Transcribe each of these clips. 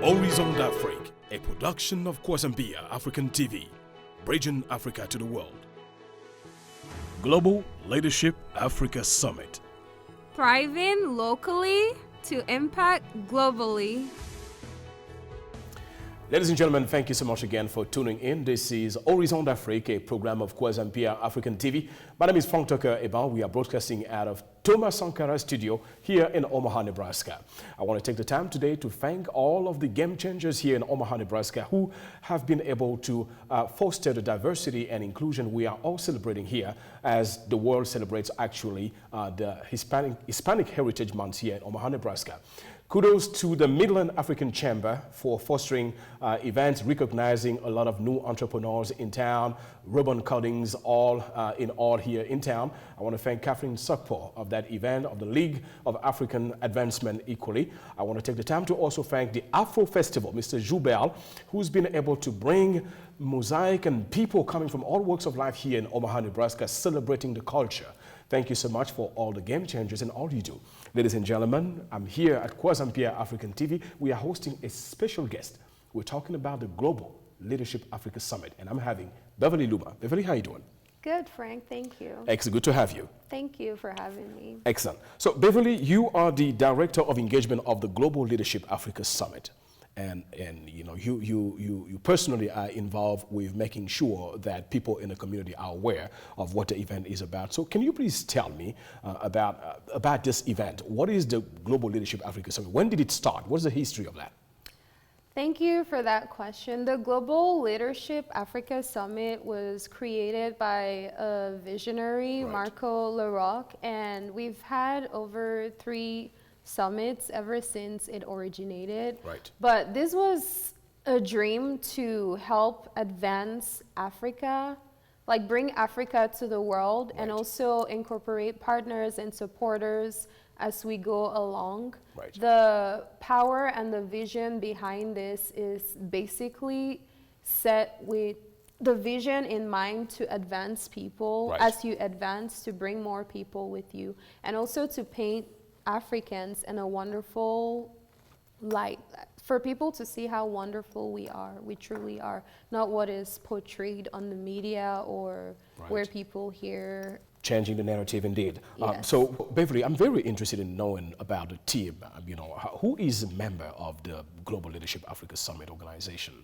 Horizon d'Afrique, a production of Kwazambia African TV, bridging Africa to the world. Global Leadership Africa Summit. Thriving locally to impact globally. Ladies and gentlemen, thank you so much again for tuning in. This is Horizon d'Afrique, a program of Kwazambia African TV. My name is Frank Tucker Eban. We are broadcasting out of Thomas Sankara Studio here in Omaha, Nebraska. I want to take the time today to thank all of the game changers here in Omaha, Nebraska who have been able to foster the diversity and inclusion we are all celebrating here as the world celebrates actually the Hispanic Heritage Month here in Omaha, Nebraska. Kudos to the Midland African Chamber for fostering events, recognizing a lot of new entrepreneurs in town, ribbon cuttings all here in town. I want to thank Catherine Sukpo of that event, of the League of African Advancement equally. I want to take the time to also thank the Afro Festival, Mr. Joubert, who's been able to bring mosaic and people coming from all walks of life here in Omaha, Nebraska, celebrating the culture. Thank you so much for all the game changers and all you do. Ladies and gentlemen, I'm here at Kwazambia African TV. We are hosting a special guest. We're talking about the Global Leadership Africa Summit, and I'm having Beverly Luma. Beverly, how are you doing? Good, Frank. Thank you. Excellent. Good to have you. Thank you for having me. Excellent. So, Beverly, you are the Director of Engagement of the Global Leadership Africa Summit. And you know, you personally are involved with making sure that people in the community are aware of what the event is about. So can you please tell me about this event? What is the Global Leadership Africa Summit? When did it start? What is the history of that? Thank you for that question. The Global Leadership Africa Summit was created by a visionary, right, Marco Larocque, and we've had over 3 summits ever since it originated. Right. But this was a dream to help advance Africa, like bring Africa to the world, right, and also incorporate partners and supporters as we go along. Right. The power and the vision behind this is basically set with the vision in mind to advance people, right, as you advance, to bring more people with you, and also to paint Africans in a wonderful light, for people to see how wonderful we truly are, not what is portrayed on the media or, right, where people hear. Changing the narrative indeed. Yes. So Beverly, I'm very interested in knowing about the team. You know, who is a member of the Global Leadership Africa Summit organization?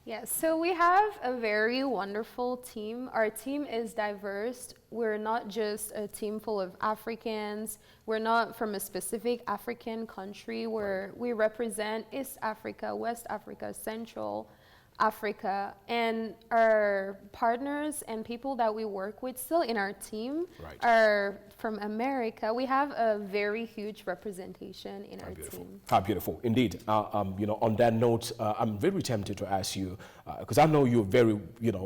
Yes, so we have a very wonderful team. Our team is diverse. We're not just a team full of Africans. We're not from a specific African country. We represent East Africa, West Africa, Central Africa, and our partners and people that we work with still in our team, right, are from America. We have a very huge representation in our team. How beautiful, indeed. You know, on that note, I'm very tempted to ask you, because I know you're very,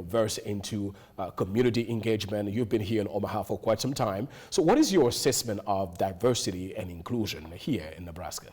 versed into community engagement. You've been here in Omaha for quite some time. So what is your assessment of diversity and inclusion here in Nebraska?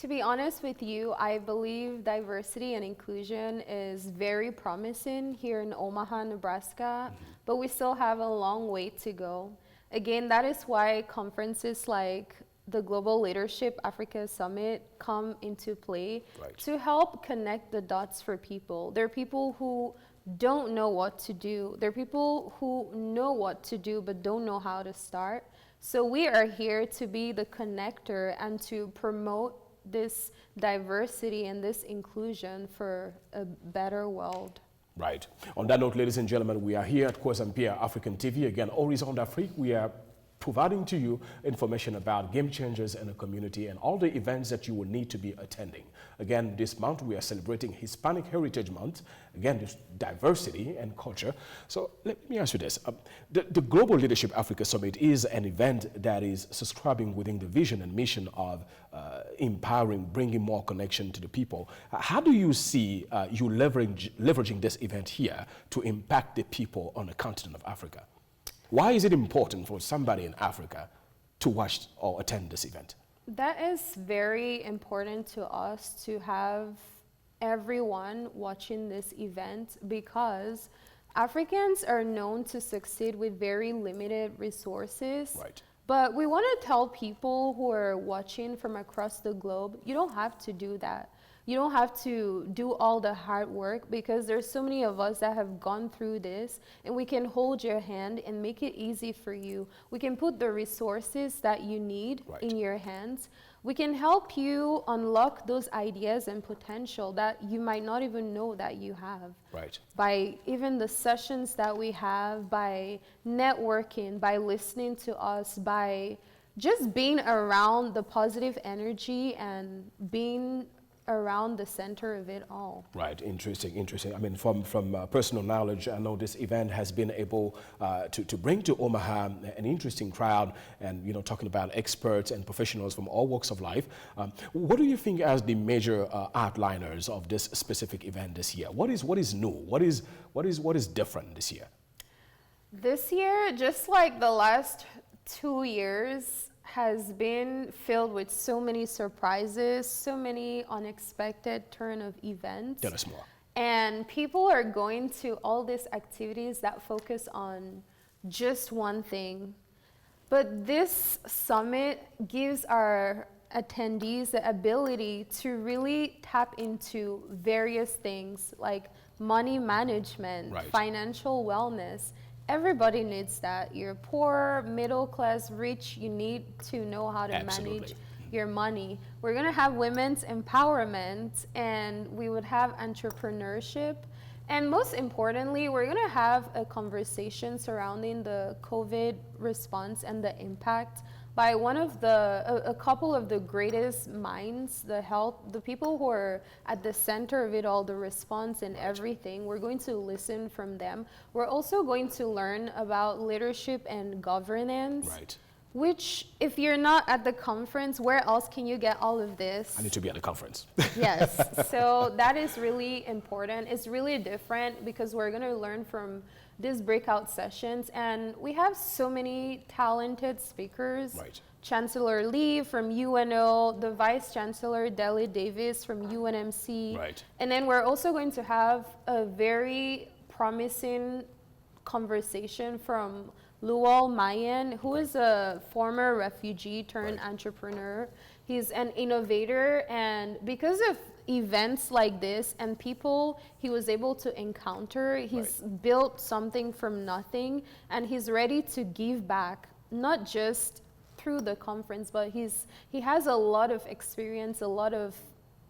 To be honest with you, I believe diversity and inclusion is very promising here in Omaha, Nebraska, but we still have a long way to go. Again, that is why conferences like the Global Leadership Africa Summit come into play, right, to help connect the dots for people. There are people who don't know what to do. There are people who know what to do but don't know how to start. So we are here to be the connector and to promote this diversity and this inclusion for a better world. Right. On that note, ladies and gentlemen, we are here at Kwazambia African TV. Again, Horizon d'Afrique. We are providing to you information about game changers in the community and all the events that you will need to be attending. Again, this month we are celebrating Hispanic Heritage Month. Again, there's diversity and culture. So let me ask you this. The Global Leadership Africa Summit is an event that is subscribing within the vision and mission of empowering, bringing more connection to the people. How do you see you leveraging this event here to impact the people on the continent of Africa? Why is it important for somebody in Africa to watch or attend this event? That is very important to us, to have everyone watching this event, because Africans are known to succeed with very limited resources. Right. But we want to tell people who are watching from across the globe, you don't have to do that. You don't have to do all the hard work, because there's so many of us that have gone through this, and we can hold your hand and make it easy for you. We can put the resources that you need in your hands. We can help you unlock those ideas and potential that you might not even know that you have. By even the sessions that we have, by networking, by listening to us, by just being around the positive energy and being around the center of it all. Right, interesting. I mean, from personal knowledge, I know this event has been able to bring to Omaha an interesting crowd, and talking about experts and professionals from all walks of life. What do you think as the major outliners of this specific event this year? What is new? What is different this year? This year, just like the last 2 years, has been filled with so many surprises, so many unexpected turn of events. Tell us more. And people are going to all these activities that focus on just one thing. But this summit gives our attendees the ability to really tap into various things like money management, financial wellness. Everybody needs that. You're poor, middle class, rich, you need to know how to manage your money. We're gonna have women's empowerment, and we would have entrepreneurship. And most importantly, we're gonna have a conversation surrounding the COVID response and the impact by a couple of the greatest minds, the people who are at the center of it all, the response and everything. We're going to listen from them. We're also going to learn about leadership and governance. Which, if you're not at the conference, where else can you get all of this? I need to be at the conference. Yes, so that is really important. It's really different because we're going to learn from these breakout sessions, and we have so many talented speakers. Chancellor Lee from UNO, the Vice Chancellor Deli Davis from UNMC. And then we're also going to have a very promising conversation from Luol Mayen, who is a former refugee turned entrepreneur. He's an innovator, and because of events like this and people he was able to encounter, he's built something from nothing, and he's ready to give back, not just through the conference, but he has a lot of experience, a lot of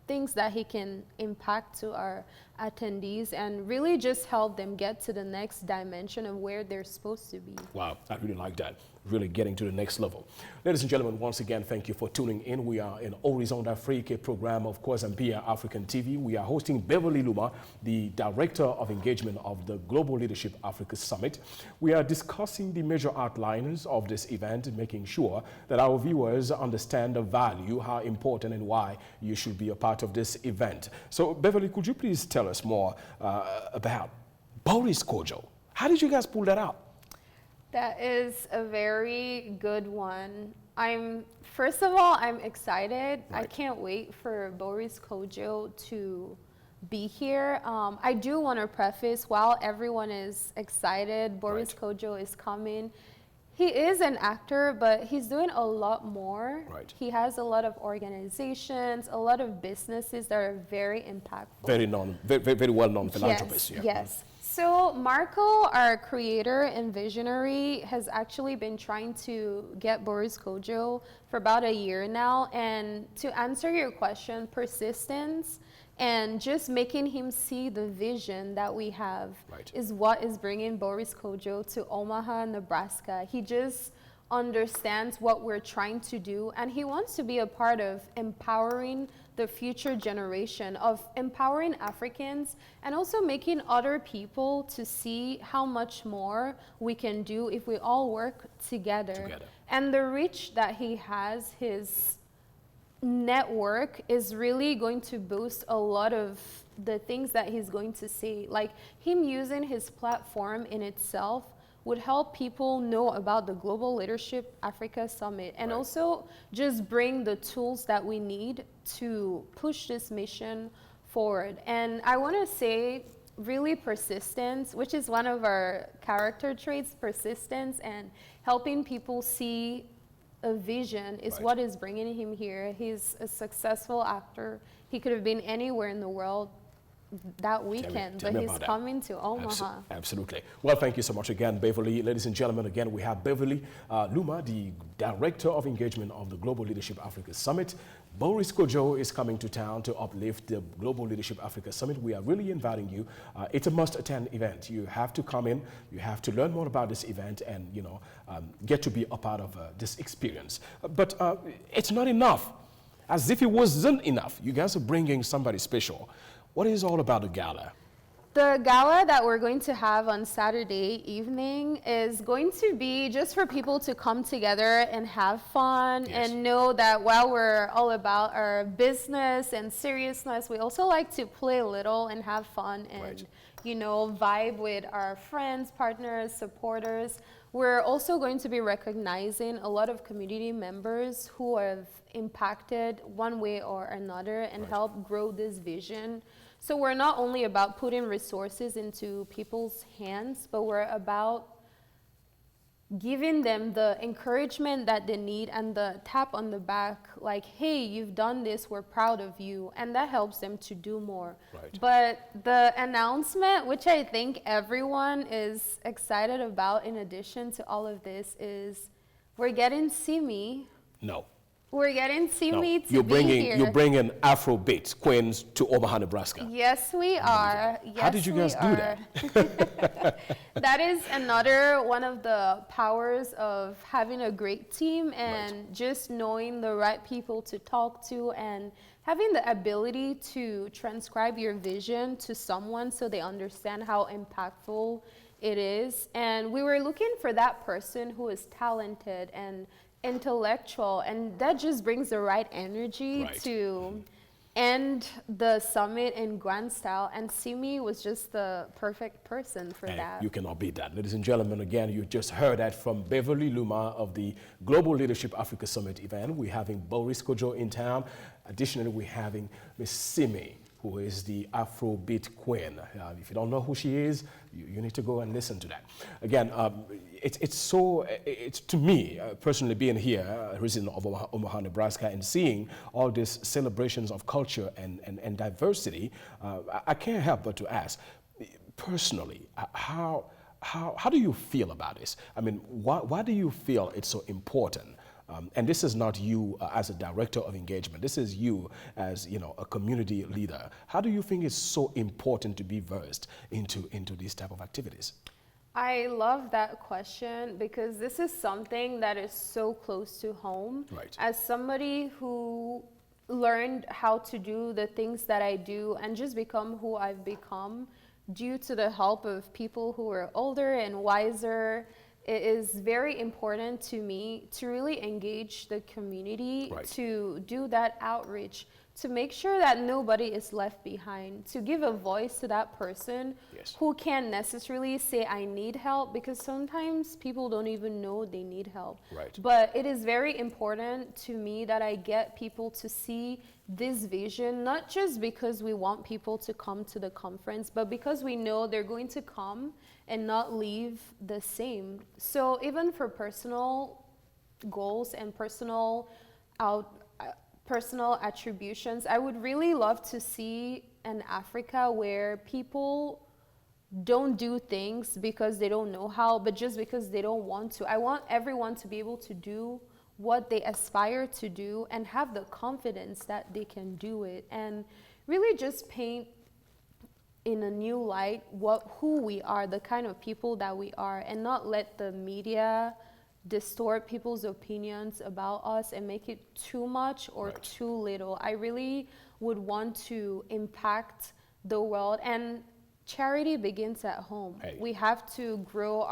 things that he can impact to our attendees and really just help them get to the next dimension of where they're supposed to be. Wow, I really like that. Really getting to the next level. Ladies and gentlemen, once again, thank you for tuning in. We are in Horizon d'Afrique program of Kwazampia African TV. We are hosting Beverly Luma, the Director of Engagement of the Global Leadership Africa Summit. We are discussing the major outliners of this event, making sure that our viewers understand the value, how important and why you should be a part of this event. So, Beverly, could you please tell us more about Boris Kodjoe? How did you guys pull that out? That is a very good one. First of all, I'm excited. I can't wait for Boris Kodjoe to be here. I do want to preface, while everyone is excited, Boris Kodjoe is coming. He is an actor, but he's doing a lot more. He has a lot of organizations, a lot of businesses that are very impactful. Very well-known philanthropist. Yes. So Marco, our creator and visionary, has actually been trying to get Boris Kodjoe for about a year now. And to answer your question, persistence and just making him see the vision that we have is what is bringing Boris Kodjoe to Omaha, Nebraska. He just understands what we're trying to do, and he wants to be a part of empowering the future generation, of empowering Africans, and also making other people to see how much more we can do if we all work together. And the reach that he has, his network, is really going to boost a lot of the things that he's going to say. Like him using his platform in itself would help people know about the Global Leadership Africa Summit, and also just bring the tools that we need to push this mission forward. And I want to say really persistence, which is one of our character traits, persistence and helping people see a vision is Right. what is bringing him here. He's a successful actor. He could have been anywhere in the world that weekend, tell but me he's about that. coming to Omaha. Absolutely. Well, thank you so much again, Beverly. Ladies and gentlemen, again, we have Beverly Luma, the Director of Engagement of the Global Leadership Africa Summit. Boris Kojo is coming to town to uplift the Global Leadership Africa Summit. We are really inviting you. It's a must-attend event. You have to come in. You have to learn more about this event and, you know, get to be a part of this experience. But it's not enough. As if it wasn't enough, you guys are bringing somebody special. What is all about the gala? The gala that we're going to have on Saturday evening is going to be just for people to come together and have fun and know that while we're all about our business and seriousness, we also like to play a little and have fun and, you know, vibe with our friends, partners, supporters. We're also going to be recognizing a lot of community members who have impacted one way or another and helped grow this vision. So we're not only about putting resources into people's hands, but we're about giving them the encouragement that they need and the tap on the back, like, hey, you've done this, we're proud of you. And that helps them to do more. But the announcement, which I think everyone is excited about in addition to all of this, is we're getting Simi. No. We're getting Simi to you're be bringing, here. You're bringing Afrobeat queens to Omaha, Nebraska. Yes, we are. Yes, How did you guys do that? That is another one of the powers of having a great team and just knowing the right people to talk to and having the ability to transcribe your vision to someone so they understand how impactful it is. And we were looking for that person who is talented and intellectual, and that just brings the right energy to end the summit in grand style, and Simi was just the perfect person for that. You cannot beat that. Ladies and gentlemen, again, you just heard that from Beverly Luma of the Global Leadership Africa Summit event. We're having Boris Kojo in town. Additionally, we're having Miss Simi, who is the Afrobeat queen. If you don't know who she is, you need to go and listen to that. Again, it's to me, personally being here, resident of Omaha, Nebraska, and seeing all these celebrations of culture and diversity, I can't help but to ask, personally, how do you feel about this? I mean, why do you feel it's so important? And this is not you as a director of engagement. This is you as, you know, a community leader. How do you think it's so important to be versed into these type of activities? I love that question because this is something that is so close to home. As somebody who learned how to do the things that I do and just become who I've become due to the help of people who are older and wiser, it is very important to me to really engage the community, to do that outreach, to make sure that nobody is left behind, to give a voice to that person who can't necessarily say, I need help, because sometimes people don't even know they need help. But it is very important to me that I get people to see this vision, not just because we want people to come to the conference, but because we know they're going to come and not leave the same. So even for personal goals and personal attributions, I would really love to see an Africa where people don't do things because they don't know how, but just because they don't want to. I want everyone to be able to do what they aspire to do and have the confidence that they can do it, and really just paint in a new light who we are, the kind of people that we are, and not let the media distort people's opinions about us and make it too much or too little. I really would want to impact the world, and charity begins at home. We have to grow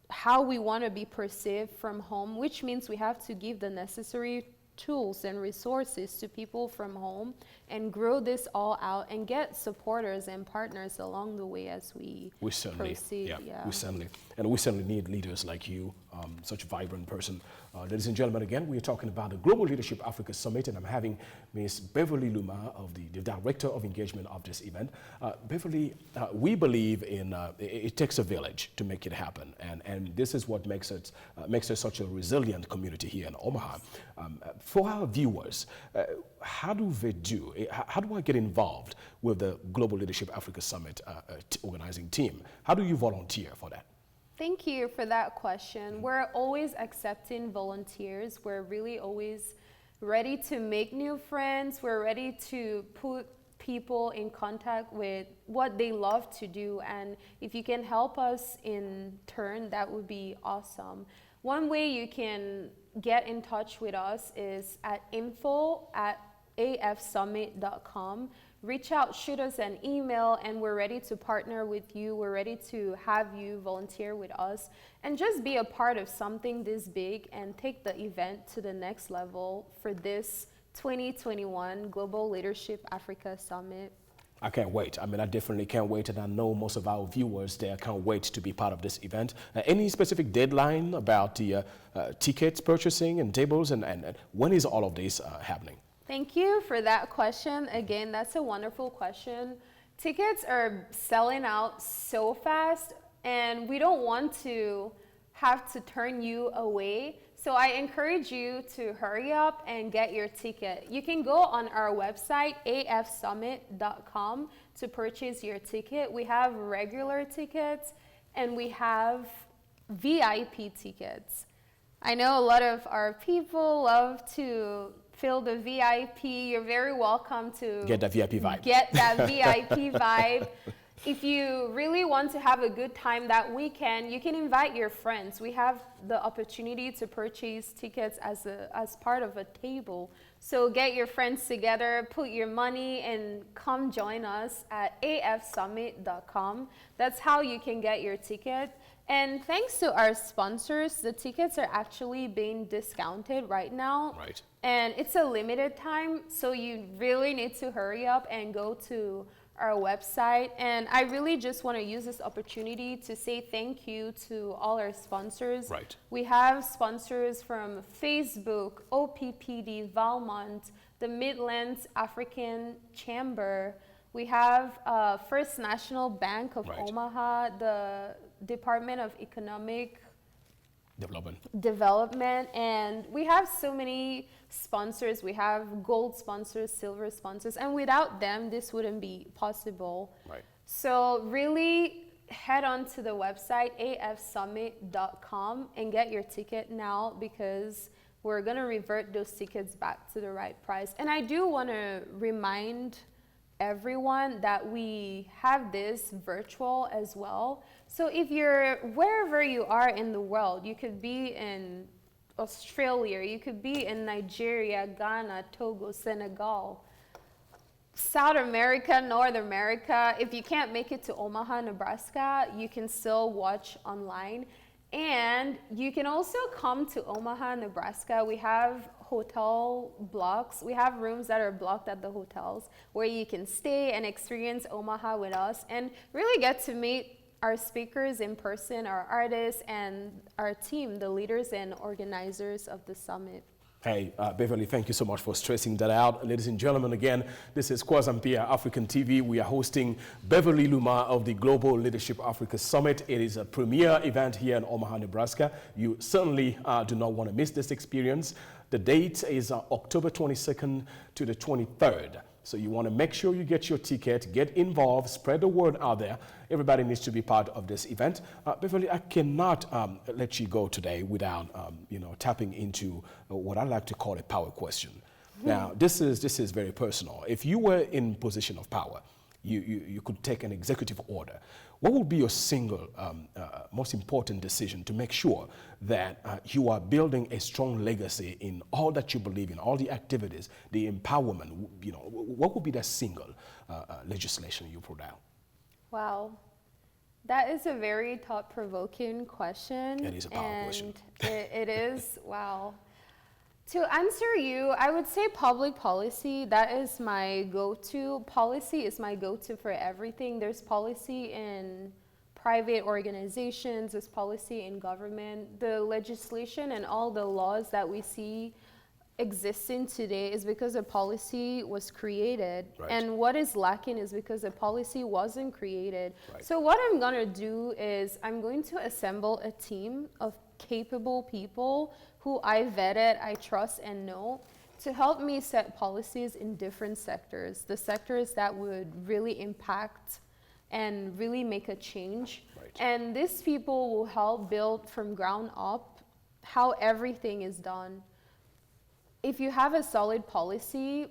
how we want to be perceived from home, which means we have to give the necessary tools and resources to people from home and grow this all out and get supporters and partners along the way as we proceed. We certainly need leaders like you such a vibrant person. Ladies and gentlemen, again, we are talking about the Global Leadership Africa Summit, and I'm having Ms. Beverly Luma, the Director of Engagement of this event. Beverly, we believe in it takes a village to make it happen, and this is what makes it such a resilient community here in Omaha. For our viewers, how do they do? How do I get involved with the Global Leadership Africa Summit organizing team? How do you volunteer for that? Thank you for that question. We're always accepting volunteers. We're really always ready to make new friends. We're ready to put people in contact with what they love to do. And if you can help us in turn, that would be awesome. One way you can get in touch with us is at info@afsummit.com. Reach out, shoot us an email, and we're ready to partner with you. We're ready to have you volunteer with us and just be a part of something this big and take the event to the next level for this 2021 Global Leadership Africa Summit. I can't wait. I mean, I definitely can't wait, and I know most of our viewers there can't wait to be part of this event. Any specific deadline about the tickets purchasing and tables, and when is all of this happening? Thank you for that question. Again, that's a wonderful question. Tickets are selling out so fast, and we don't want to have to turn you away. So I encourage you to hurry up and get your ticket. You can go on our website, afsummit.com, to purchase your ticket. We have regular tickets, and we have VIP tickets. I know a lot of our people love to feel the VIP. You're very welcome to get that VIP vibe. Get that VIP vibe. If you really want to have a good time that weekend, you can invite your friends. We have the opportunity to purchase tickets as part of a table. So get your friends together, put your money, and come join us at afsummit.com. That's how you can get your ticket. And thanks to our sponsors, the tickets are actually being discounted right now. Right. And it's a limited time, so you really need to hurry up and go to our website. And I really just want to use this opportunity to say thank you to all our sponsors. Right. We have sponsors from Facebook, OPPD, Valmont, the Midlands African Chamber. We have First National Bank of Omaha, the Department of Economic Development, and we have so many sponsors. We have gold sponsors, silver sponsors, and without them, this wouldn't be possible. Right. So really head on to the website, afsummit.com, and get your ticket now, because we're going to revert those tickets back to the right price. And I do want to remind everyone that we have this virtual as well. So if you're wherever you are in the world, you could be in Australia, you could be in Nigeria, Ghana, Togo, Senegal, South America, North America. If you can't make it to Omaha, Nebraska, you can still watch online. And you can also come to Omaha, Nebraska. We have hotel blocks. We have rooms that are blocked at the hotels where you can stay and experience Omaha with us and really get to meet our speakers in person, our artists, and our team, the leaders and organizers of the summit. Hey, Beverly, thank you so much for stressing that out. Ladies and gentlemen, again, this is Kwazampia African TV. We are hosting Beverly Luma of the Global Leadership Africa Summit. It is a premier event here in Omaha, Nebraska. You certainly do not want to miss this experience. The date is October 22nd to the 23rd. So you want to make sure you get your ticket, get involved, spread the word out there. Everybody needs to be part of this event. Beverly, I cannot let you go today without, tapping into what I like to call a power question. Now, this is very personal. If you were in position of power, you could take an executive order. What would be your single most important decision to make sure that you are building a strong legacy in all that you believe in, all the activities, the empowerment? What would be that single legislation you put out? Wow, that is a very thought-provoking question. It is a power question. It is, wow. To answer you, I would say public policy. That is my go-to. Policy is my go-to for everything. There's policy in private organizations, this policy in government, the legislation and all the laws that we see existing today is because a policy was created. Right. And what is lacking is because a policy wasn't created. Right. So what I'm going to do is I'm going to assemble a team of capable people who I vetted, I trust and know, to help me set policies in different sectors, the sectors that would really impact and really make a change. Right. And these people will help build from ground up how everything is done. If you have a solid policy,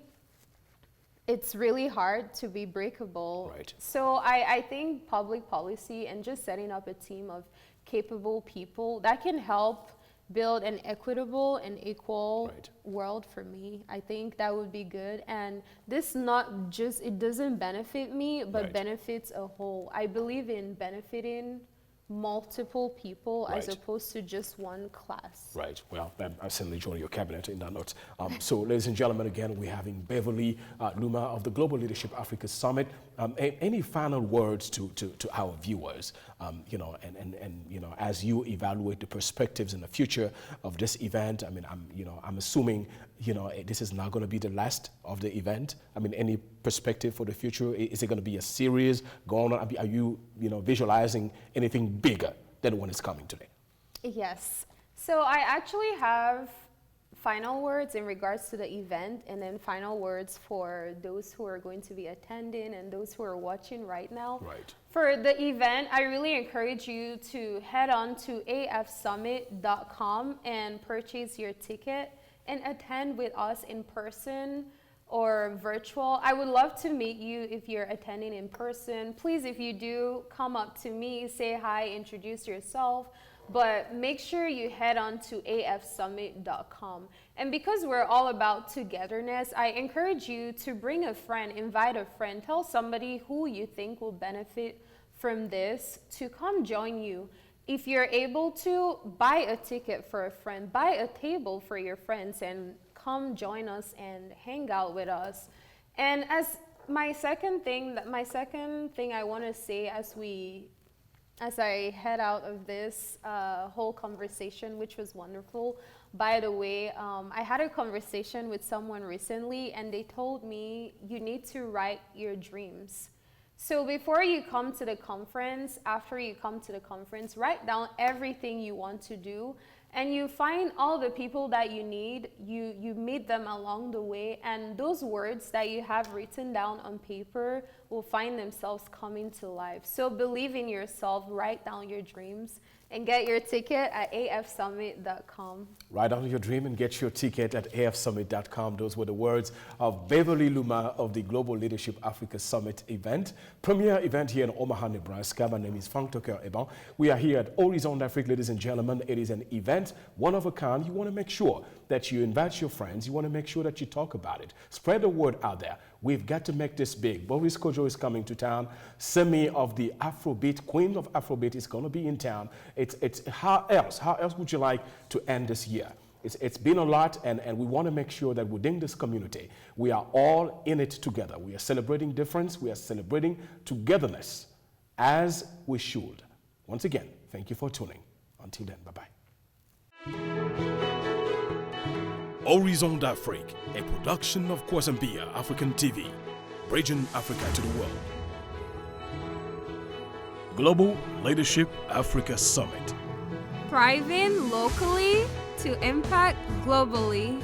it's really hard to be breakable. Right. So I think public policy and just setting up a team of capable people that can help build an equitable and equal Right. world for me. I think that would be good. And this not just, it doesn't benefit me, but Right. benefits a whole. I believe in benefiting multiple people as Right. opposed to just one class. Right. Well, I certainly join your cabinet in that note. So, ladies and gentlemen, again, we're having Beverly Luma of the Global Leadership Africa Summit. Any final words to our viewers? You know, and you know, as you evaluate the perspectives in the future of this event. I mean, I'm assuming, you know, this is not going to be the last of the event. I mean, any perspective for the future? Is it going to be a series going on? Are you, visualizing anything bigger than what is coming today? Yes. So I actually have final words in regards to the event, and then final words for those who are going to be attending and those who are watching right now. Right. For the event, I really encourage you to head on to afsummit.com and purchase your ticket and attend with us in person or virtual. I would love to meet you if you're attending in person. Please, if you do, come up to me, say hi, introduce yourself. But make sure you head on to afsummit.com. And because we're all about togetherness, I encourage you to bring a friend, invite a friend, tell somebody who you think will benefit from this to come join you. If you're able to, buy a ticket for a friend, buy a table for your friends, and come join us and hang out with us. And as my second thing I want to say as I head out of this whole conversation, which was wonderful. By the way, I had a conversation with someone recently, and they told me you need to write your dreams. So before you come to the conference, after you come to the conference, write down everything you want to do, and you find all the people that you need, you meet them along the way, and those words that you have written down on paper will find themselves coming to life. So believe in yourself, write down your dreams, and get your ticket at afsummit.com. Write down your dream and get your ticket at afsummit.com. Those were the words of Beverly Luma of the Global Leadership Africa Summit event, premier event here in Omaha, Nebraska. My name is Frank Tucker Eban. We are here at Horizon d'Afrique, ladies and gentlemen. It is an event, one of a kind. You want to make sure that you invite your friends. You want to make sure that you talk about it. Spread the word out there. We've got to make this big. Boris Kojo is coming to town. Semi of the Afrobeat, Queen of Afrobeat, is going to be in town. It's how else would you like to end this year? It's been a lot, and we want to make sure that within this community, we are all in it together. We are celebrating difference. We are celebrating togetherness, as we should. Once again, thank you for tuning. Until then, bye-bye. Horizon d'Afrique, a production of Kwazambia African TV, bridging Africa to the world. Global Leadership Africa Summit. Thriving locally to impact globally.